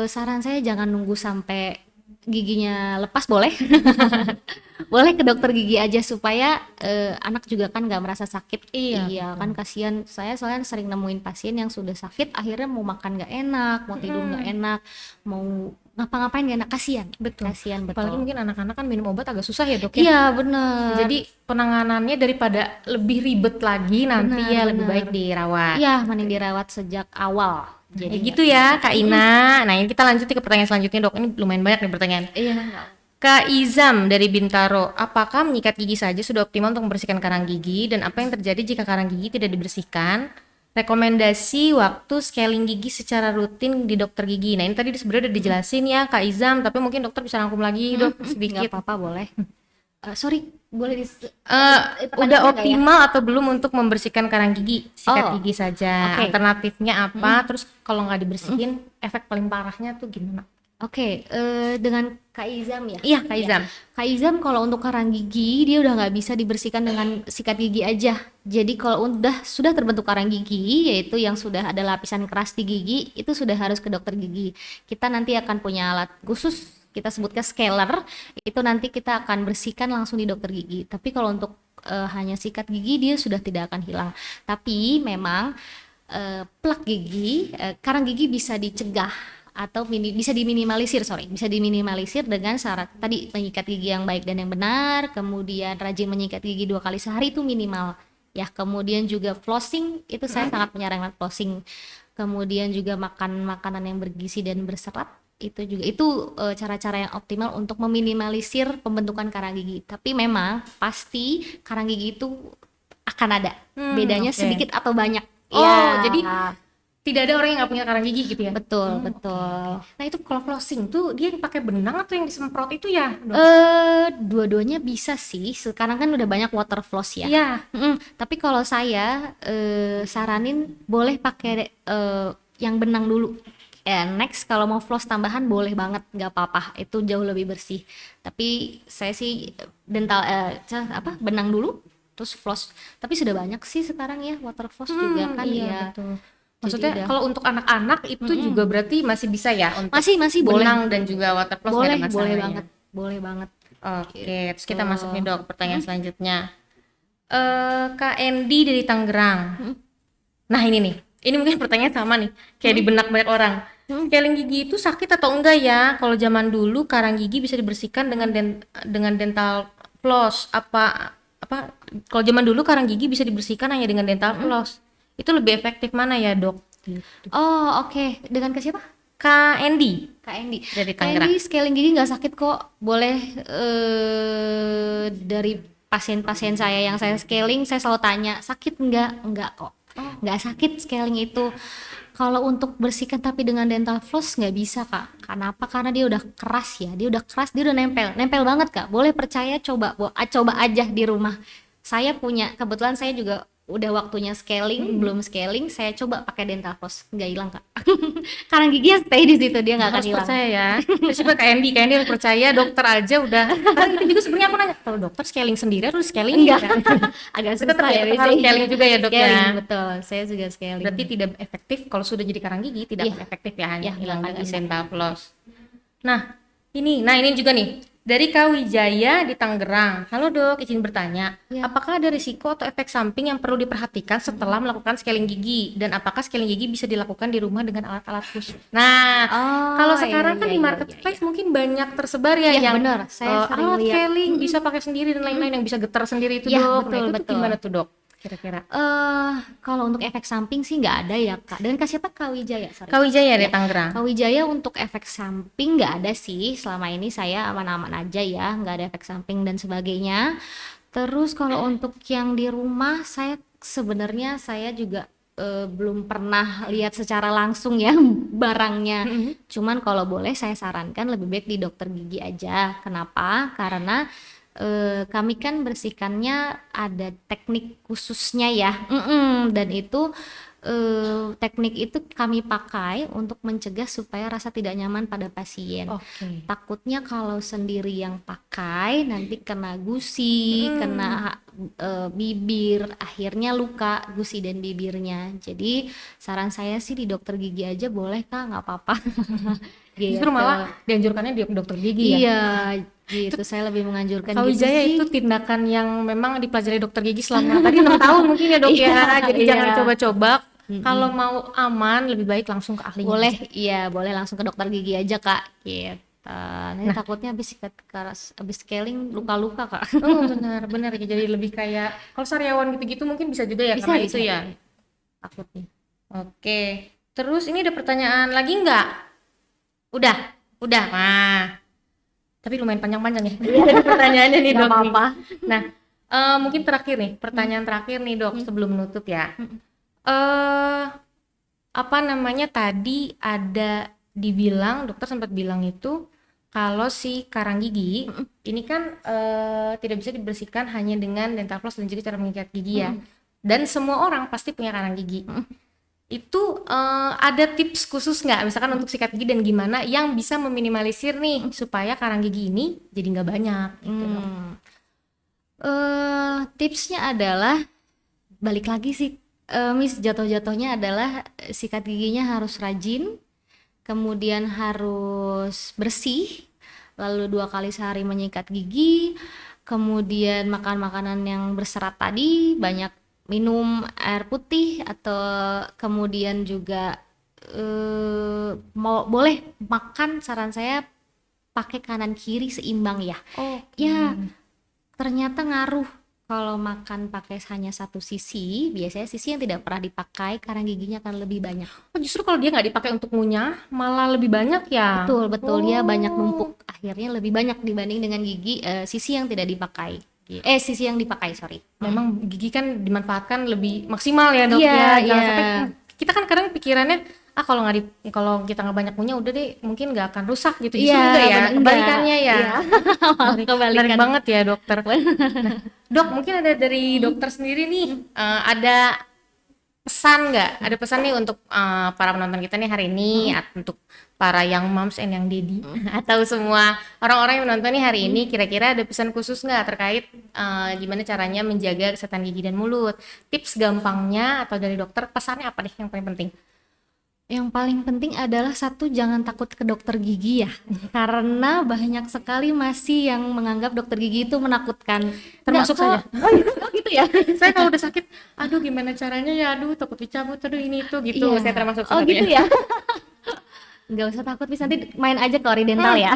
saran saya jangan nunggu sampai giginya lepas, boleh boleh ke dokter gigi aja supaya anak juga kan nggak merasa sakit. Iya, Kan kasihan, saya soalnya sering nemuin pasien yang sudah sakit akhirnya mau makan nggak enak, mau tidur nggak enak, mau ngapa-ngapain nggak enak, kasihan. Betul. Kasihan, Apalagi betul. mungkin anak-anak kan minum obat agak susah ya dok ya. Iya bener. Jadi penanganannya daripada lebih ribet lagi nanti Benar, ya lebih benar. baik dirawat. Iya, mending dirawat sejak awal. Kayak Jadi gitu ya Kak Ina. Nah ini kita lanjut ke pertanyaan selanjutnya dok. Ini lumayan banyak nih pertanyaan. iya. Kak Izam dari Bintaro, apakah menyikat gigi saja sudah optimal untuk membersihkan karang gigi dan apa yang terjadi jika karang gigi tidak dibersihkan? Rekomendasi waktu scaling gigi secara rutin di dokter gigi. Nah ini tadi sebenarnya udah dijelasin ya Kak Izam, tapi mungkin dokter bisa rangkum lagi dok Nggak sedikit. apa-apa, boleh. Sorry, boleh Udah pertanyaannya nggak ya? optimal atau belum untuk membersihkan karang gigi? Sikat Oh, gigi saja. oke. Alternatifnya apa? Terus kalau nggak dibersihin, efek paling parahnya tuh gimana? Oke, dengan Kak Izam ya? Iya Kak Izam. Kak Izam kalau untuk karang gigi dia udah nggak bisa dibersihkan dengan sikat gigi aja. Jadi kalau sudah terbentuk karang gigi, yaitu yang sudah ada lapisan keras di gigi, itu sudah harus ke dokter gigi. Kita nanti akan punya alat khusus, kita sebutnya scaler, itu nanti kita akan bersihkan langsung di dokter gigi. Tapi kalau untuk hanya sikat gigi dia sudah tidak akan hilang. Tapi memang plak gigi, karang gigi bisa dicegah atau bisa diminimalisir dengan syarat tadi menyikat gigi yang baik dan yang benar, kemudian rajin menyikat gigi 2 kali sehari itu minimal ya, kemudian juga flossing, itu saya sangat menyarankan flossing, kemudian juga makan makanan yang bergizi dan berserat, itu cara-cara yang optimal untuk meminimalisir pembentukan karang gigi. Tapi memang pasti karang gigi itu akan ada bedanya Oke. sedikit atau banyak. Oh, Ya, jadi tidak ada orang yang nggak punya karang gigi gitu ya? betul, betul. Nah itu kalau flossing tuh dia pakai benang atau yang disemprot itu ya dok? Dua-duanya bisa sih. Sekarang kan udah banyak water floss ya. Iya. Tapi kalau saya saranin boleh pakai yang benang dulu. Next kalau mau floss tambahan boleh banget, nggak apa-apa. Itu jauh lebih bersih. Tapi saya sih benang dulu, terus floss. Tapi sudah banyak sih sekarang ya water floss juga kan Iya ya. betul. Jadi Maksudnya udah. kalau untuk anak-anak itu juga berarti masih bisa ya untuk Masih boleh. benang dan juga water floss nggak Boleh, ada masalah boleh ya? banget. Boleh banget. Oke, terus kita masuk nih dok pertanyaan selanjutnya. Kak Endi dari Tangerang. Nah ini mungkin pertanyaan sama nih, kayak di benak banyak orang. Scaling gigi itu sakit atau enggak ya? Kalau zaman dulu karang gigi bisa dibersihkan dengan dental floss. Apa kalau zaman dulu karang gigi bisa dibersihkan hanya dengan dental floss. Itu lebih efektif mana ya dok? Oh, oke. Dengan ke siapa? Kak Endi Kak Endi. dari Kak Tangerang. Endi, scaling gigi nggak sakit kok. Boleh dari pasien-pasien saya yang saya scaling, saya selalu tanya, sakit nggak? Nggak kok. Nggak sakit scaling itu. Kalau untuk bersihkan tapi dengan dental floss nggak bisa Kak. Kenapa? Karena dia udah keras ya. Dia udah keras, dia udah nempel banget Kak. Boleh percaya, coba aja di rumah. Saya kebetulan saya juga udah waktunya scaling, belum scaling, saya coba pakai dental floss, nggak hilang Kak. Karang giginya stay di situ, dia nggak akan Harus hilang. percaya ya. Terus juga kayak Andy harus percaya, dokter aja udah. Kan itu juga sebenarnya aku nanya, kalau dokter scaling sendiri harus scaling Enggak, kan? agak Tetap susah ya, ya tetap harus biasanya. scaling juga ya dok ya. Scaling, betul, saya juga scaling. Berarti tidak efektif kalau sudah jadi karang gigi, tidak Iya, akan efektif ya, hanya iya, hilang nggak lagi bisa. dental floss. Nah ini juga nih dari Kak Wijaya di Tangerang. Halo dok, izin bertanya, Iya. apakah ada risiko atau efek samping yang perlu diperhatikan setelah melakukan scaling gigi? Dan apakah scaling gigi bisa dilakukan di rumah dengan alat-alat khusus? Nah, kalau Oh, iya, sekarang kan iya, di iya, iya, marketplace iya. mungkin banyak tersebar ya Iya, yang benar, saya sering alat lihat. scaling bisa pakai sendiri dan lain-lain yang bisa getar sendiri itu Iya, dok. Nah betul, itu tuh betul. gimana tuh dok? Kira-kira? Kalau untuk efek samping sih nggak ada ya Kak. Dan Kak siapa? Kak Wijaya, sorry. Kak Wijaya di Ya, Tangerang. Kak Wijaya untuk efek samping nggak ada sih. Selama ini saya aman-aman aja ya, nggak ada efek samping dan sebagainya. Terus kalau untuk yang di rumah, saya sebenarnya saya juga belum pernah lihat secara langsung ya barangnya. Cuman kalau boleh saya sarankan lebih baik di dokter gigi aja. Kenapa? Karena kami kan bersihkannya ada teknik khususnya ya. Dan itu teknik itu kami pakai untuk mencegah supaya rasa tidak nyaman pada pasien. Oke. Takutnya kalau sendiri yang pakai nanti kena gusi, kena bibir, akhirnya luka gusi dan bibirnya. Jadi saran saya sih di dokter gigi aja boleh Kak, nggak apa-apa. Justru Gitu. malah dianjurkannya di dokter gigi ya. Iya, gitu. Saya lebih menganjurkan Kak gitu Wijaya sih. itu tindakan yang memang dipelajari dokter gigi selama tadi 6 tahun mungkin ya dok Iya, ya. Jadi iya. jangan coba-coba. Kalau mau aman lebih baik langsung ke ahlinya Boleh, aja. iya, boleh langsung ke dokter gigi aja Kak. Gitu. Nanti takutnya habis sikat keras, habis scaling luka-luka Kak. Oh benar ya, jadi lebih kayak kalau sariawan gitu-gitu mungkin bisa juga ya Bisa, karena bisa, itu ya. iya. Takutnya. Oke. Terus ini ada pertanyaan lagi nggak? Udah. Nah, tapi lumayan panjang-panjang ya. Ada pertanyaannya nih Nggak dok nih. apa-apa. Nah, mungkin terakhir nih, pertanyaan terakhir nih dok sebelum menutup ya. Eh, apa namanya tadi ada dibilang dokter sempat bilang itu kalau si karang gigi ini kan tidak bisa dibersihkan hanya dengan dental floss dan juga cara mengikat gigi ya. Dan semua orang pasti punya karang gigi. Itu ada tips khusus nggak misalkan untuk sikat gigi dan gimana yang bisa meminimalisir nih supaya karang gigi ini jadi nggak banyak gitu dok. Tipsnya adalah balik lagi sih, Miss, jatuh-jatuhnya adalah sikat giginya harus rajin, kemudian harus bersih, lalu 2 kali sehari menyikat gigi, kemudian makan makanan yang berserat tadi, banyak minum air putih, atau kemudian juga boleh makan, saran saya pakai kanan kiri seimbang ya. Ya, ternyata ngaruh. Kalau makan pakai hanya satu sisi, biasanya sisi yang tidak pernah dipakai karang giginya akan lebih banyak. Oh, justru kalau dia nggak dipakai untuk ngunyah malah lebih banyak ya. Betul, dia banyak numpuk, akhirnya lebih banyak dibanding dengan gigi sisi yang tidak dipakai. Sisi yang dipakai, sorry. Memang gigi kan dimanfaatkan lebih maksimal ya dok Iya, ya. Jangan iya. sampai kita kan kadang pikirannya kalau kita nggak banyak punya udah deh mungkin nggak akan rusak gitu. Justru Iya, enggak ya, bener, kebalikannya ya. iya. Menarik Kebalikan. banget ya dokter. Nah, dok mungkin ada dari dokter sendiri nih ada pesan nggak? Ada pesan nih untuk para penonton kita nih hari ini untuk para young moms and young daddy atau semua orang-orang yang menonton nih hari ini kira-kira ada pesan khusus nggak terkait gimana caranya menjaga kesehatan gigi dan mulut? Tips gampangnya atau dari dokter pesannya apa deh yang paling penting? Yang paling penting adalah satu, jangan takut ke dokter gigi ya, karena banyak sekali masih yang menganggap dokter gigi itu menakutkan. Termasuk Nggak saya. kok. Oh gitu ya. Saya kalau udah sakit, aduh gimana caranya ya, aduh takut dicabut, aduh ini itu gitu. Iya. Saya termasuk Oh salah gitu satunya. ya. Nggak usah takut, bisa nanti main aja ke Oridental ya.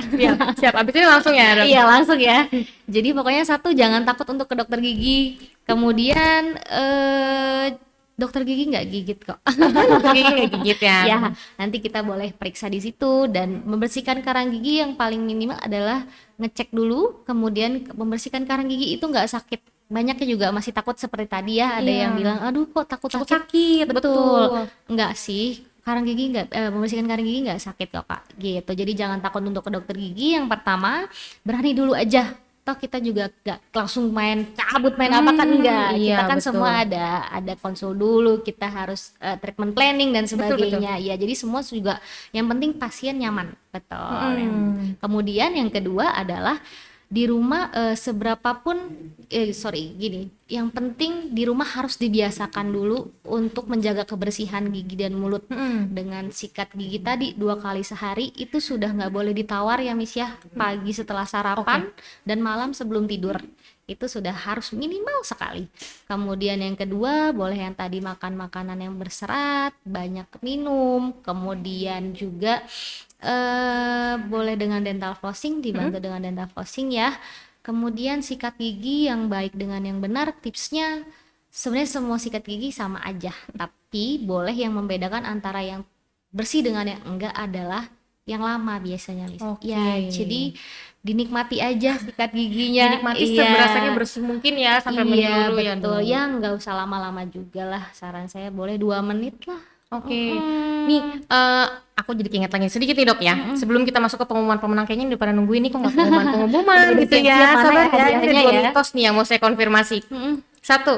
Siap. Abis ini langsung ya dok. Iya langsung ya. Jadi pokoknya satu, jangan takut untuk ke dokter gigi. Kemudian dokter gigi nggak gigit kok. Gigi nggak gigit ya. Ya, nanti kita boleh periksa di situ, dan membersihkan karang gigi yang paling minimal adalah ngecek dulu, kemudian membersihkan karang gigi itu nggak sakit. Banyaknya juga masih takut seperti tadi ya, ada Iya. yang bilang, aduh kok takut sakit, Betul. Enggak sih, karang gigi nggak, membersihkan karang gigi nggak sakit kok Kak. Gitu. Jadi jangan takut untuk ke dokter gigi. Yang pertama, berani dulu aja. toh kita juga gak langsung main cabut main apa kan enggak, Iya kita kan betul. semua ada konsul dulu, kita harus treatment planning dan Betul betul. sebagainya ya, jadi semua juga yang penting pasien nyaman, betul. Mm-mm. Kemudian yang kedua adalah di rumah seberapapun sorry gini, yang penting di rumah harus dibiasakan dulu untuk menjaga kebersihan gigi dan mulut Mm-mm. dengan sikat gigi tadi 2 kali sehari. Itu sudah nggak boleh ditawar ya Miss ya, pagi setelah sarapan dan malam sebelum tidur, itu sudah harus minimal sekali. Kemudian yang kedua, boleh yang tadi makan makanan yang berserat, banyak minum, kemudian juga boleh dengan dental flossing, dibantu dengan dental flossing ya. Kemudian sikat gigi yang baik dengan yang benar, tipsnya sebenarnya semua sikat gigi sama aja, tapi boleh yang membedakan antara yang bersih dengan yang enggak adalah yang lama biasanya Miss. Oke. Ya, jadi dinikmati aja sikat giginya. Dinikmati Iya. seberasanya bersih mungkin ya sampai Iya, menyeluruh ya betul. dok. Ya nggak usah lama-lama juga lah. Saran saya boleh 2 menit lah. Oke, nih aku jadi keinget lagi sedikit nih dok ya. Sebelum kita masuk ke pengumuman pemenang, kayaknya udah pada nungguin nih kok nggak pengumuman Udah gitu siap-siap ya. mana Sabar ya ya, ini ada hadiahnya 2 ya. mitos nih yang mau saya konfirmasi. Mm-mm. Satu,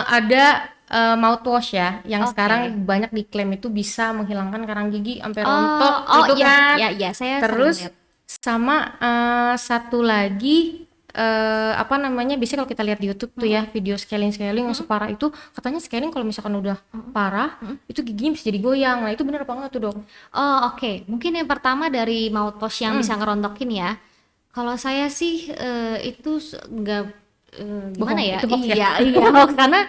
ada mouthwash ya, yang Oke. sekarang banyak diklaim itu bisa menghilangkan karang gigi sampai rontok gitu iya, kan. ya, saya Terus sering lihat. sama satu lagi apa namanya, biasanya kalau kita lihat di YouTube tuh ya video scaling yang separah itu, katanya scaling kalau misalkan udah parah itu giginya bisa jadi goyang. Nah itu bener apa enggak tuh dok? Oh, oke. Mungkin yang pertama dari mouthwash yang bisa ngerontokin ya. Kalau saya sih itu nggak gimana Bohong, ya? itu hoax ya? Iya, hoax. Karena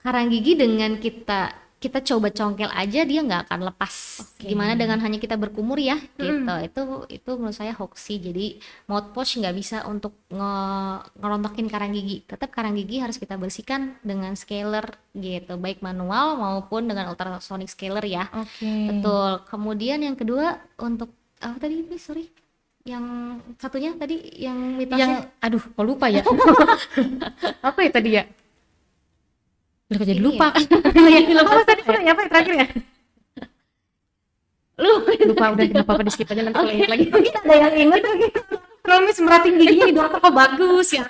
karang gigi dengan kita coba congkel aja dia nggak akan lepas. Gimana dengan hanya kita berkumur ya gitu. Itu menurut saya hoax sih. Jadi mouthwash nggak bisa untuk ngerontokin karang gigi. Tetap karang gigi harus kita bersihkan dengan scaler gitu, baik manual maupun dengan ultrasonic scaler ya. Oke. Betul. Kemudian yang kedua untuk apa tadi? Sorry. Yang satunya tadi yang mitosnya. Yang aduh kok lupa ya. Apa ya tadi ya? Udah kok jadi Ini lupa. ya. Apa tadi apa ya terakhir ya? Lupa udah, nggak apa-apa di skip aja, nanti kalau ingat lagi. Mungkin ada yang inget lagi. Kalau Miss merating giginya di dokter kok bagus ya.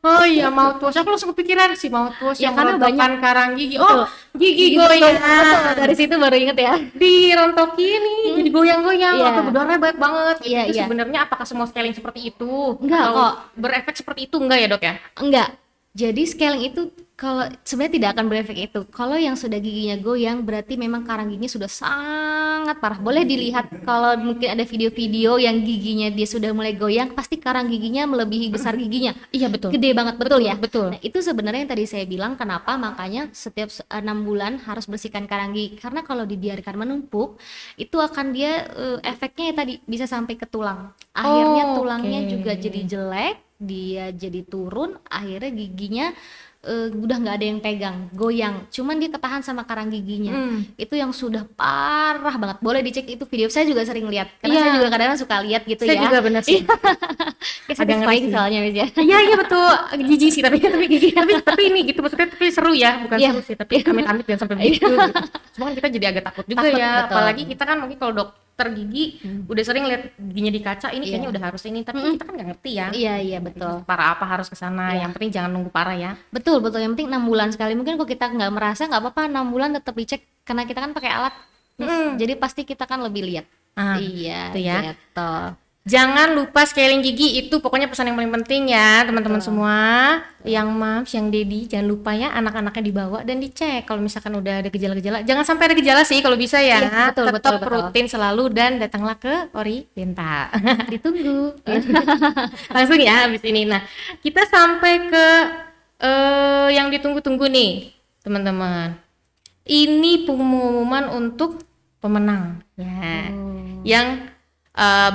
Oh iya, mouthwash. Aku langsung kepikiran sih mouthwash Ya, yang karena merontokkan karang gigi. Oh, gigi Betul, goyang. betul. Dari situ baru inget ya. Dirontokin nih, jadi goyang-goyang. Iya. Atau berdarah banyak banget. Gitu. Iya, Itu iya. sebenarnya apakah semua scaling seperti itu? Enggak Atau kok. berefek seperti itu enggak ya dok ya? Enggak. Jadi scaling itu kalau sebenarnya tidak akan berefek itu. Kalau yang sudah giginya goyang berarti memang karang giginya sudah sangat parah. Boleh dilihat kalau mungkin ada video-video yang giginya dia sudah mulai goyang, pasti karang giginya melebihi besar giginya. Iya betul. Gede banget, betul ya? Betul. Nah, itu sebenarnya yang tadi saya bilang kenapa makanya setiap 6 bulan harus bersihkan karang gigi. Karena kalau dibiarkan menumpuk, itu akan dia efeknya ya tadi bisa sampai ke tulang. Akhirnya tulangnya oke. juga jadi jelek, dia jadi turun, akhirnya giginya udah nggak ada yang pegang, goyang. Cuman dia ketahan sama karang giginya. Itu yang sudah parah banget. Boleh dicek itu video, saya juga sering lihat. Karena Iya. saya juga kadang-kadang suka lihat gitu Saya ya. juga bener sih. Kayak Agak ngeri satisfying sih. soalnya Miss ya. Iya iya betul, jijik sih tapi ini gitu maksudnya, tapi seru ya, bukan Iya. seru sih, tapi amit-amit jangan sampai begitu gitu. Cuma kan kita jadi agak takut juga Takut, ya, betul. apalagi kita kan mungkin kalau dokter gigi udah sering lihat giginya di kaca, ini kayaknya Iya. udah harus ini, tapi kita kan nggak ngerti ya. Iya betul. Parah apa harus ke sana, Iya. yang penting jangan nunggu parah ya. Betul, yang penting 6 bulan sekali. Mungkin kalau kita nggak merasa nggak apa-apa 6 bulan tetap dicek karena kita kan pakai alat. Jadi pasti kita kan lebih lihat. Ah, Iya, itu ya. gitu. Jangan lupa scaling gigi, itu pokoknya pesan yang paling penting ya teman-teman semua. Yang moms, yang daddy, jangan lupa ya anak-anaknya dibawa dan dicek. Kalau misalkan udah ada gejala-gejala, jangan sampai ada gejala sih kalau bisa ya. Iya, betul, Tetap betul. rutin selalu dan datanglah ke Ori Dental. Ditunggu. Langsung ya habis ini. Nah, kita sampai ke yang ditunggu-tunggu nih teman-teman. Ini pengumuman untuk pemenang ya. Yang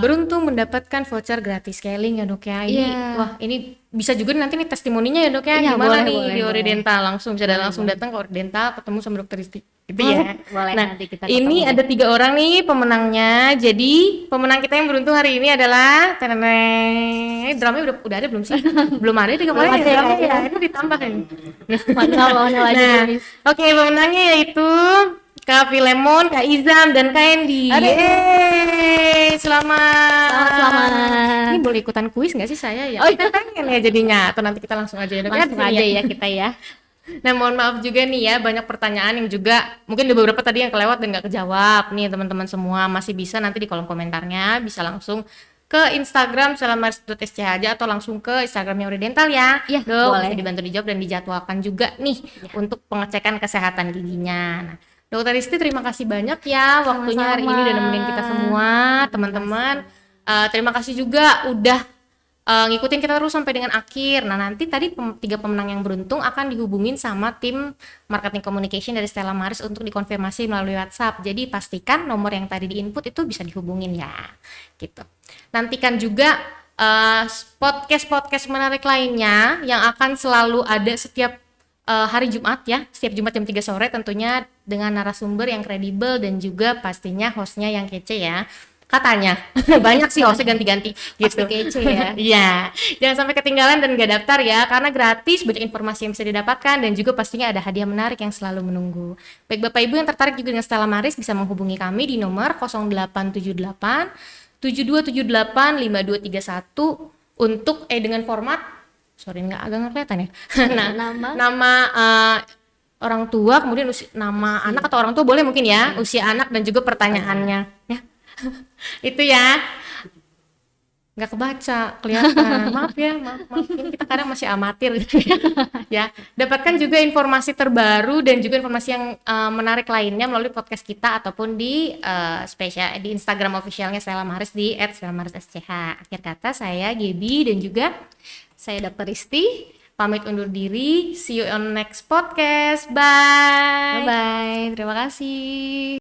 beruntung mendapatkan voucher gratis scaling ya dok ya. Ini Iya. wah, ini bisa juga nanti nih testimoninya ya dok ya. Iya, Gimana boleh, nih boleh, di Ori boleh. Dental, langsung bisa langsung datang ke Ori Dental, ketemu sama dokter Risti gitu ya. Boleh, Nah, nanti kita ini ketemu. ada 3 orang nih pemenangnya. Jadi pemenang kita yang beruntung hari ini adalah teneneng. Dramanya udah ada belum sih? Belum ada di kemarin Belum ya ada, dramanya ya. ya. Itu ditambah kan. Mana lagi Nah, Miss. oke, pemenangnya yaitu Kak Filemon, Kak Izam, dan Kak Endi. Aduh. Yeay, selamat. Selamat. Ini boleh boleh ikutan kuis nggak sih saya ya? Oh, Kita pengen ya jadinya, atau nanti kita langsung aja ya. Dok? langsung Ya, aja ya. ya kita ya. Nah, mohon maaf juga nih ya, banyak pertanyaan yang juga mungkin ada beberapa tadi yang kelewat dan nggak kejawab nih teman-teman semua. Masih bisa nanti di kolom komentarnya, bisa langsung ke Instagram selamaris.sch aja atau langsung ke Instagramnya Oridental ya. Iya, Dok, boleh. bisa dibantu dijawab dan dijadwalkan juga nih untuk pengecekan kesehatan giginya. Nah, Dokter Risti terima kasih banyak ya waktunya hari Sama-sama. ini udah nemenin kita semua, teman-teman. Terima kasih juga udah ngikutin kita terus sampai dengan akhir. Nah, nanti tadi 3 pemenang yang beruntung akan dihubungin sama tim marketing communication dari Stella Maris untuk dikonfirmasi melalui WhatsApp. Jadi pastikan nomor yang tadi diinput itu bisa dihubungin ya. Gitu. Nantikan juga podcast-podcast menarik lainnya yang akan selalu ada setiap hari Jumat ya, setiap Jumat jam 3 sore tentunya dengan narasumber yang kredibel dan juga pastinya hostnya yang kece ya. Katanya banyak sih hostnya ganti-ganti gitu. Pasti kece ya. Iya, jangan sampai ketinggalan dan gak daftar ya, karena gratis, banyak informasi yang bisa didapatkan dan juga pastinya ada hadiah menarik yang selalu menunggu. Baik Bapak Ibu yang tertarik juga dengan Stella Maris bisa menghubungi kami di nomor 0878 7278 5231 untuk dengan format agak nggak kelihatan ya. Nah, nama orang tua, kemudian nama anak atau orang tua boleh mungkin ya, usia anak dan juga pertanyaannya ya. Itu ya, nggak kebaca kelihatan, maaf ya, maaf ini kita kadang masih amatir ya. Dapatkan juga informasi terbaru dan juga informasi yang menarik lainnya melalui podcast kita ataupun di spesial di Instagram officialnya Stella Maris di @stellamaris.sch. Akhir kata saya Gaby dan juga Saya Dr. Risti. pamit undur diri, see you on next podcast, bye. Bye-bye. Terima kasih.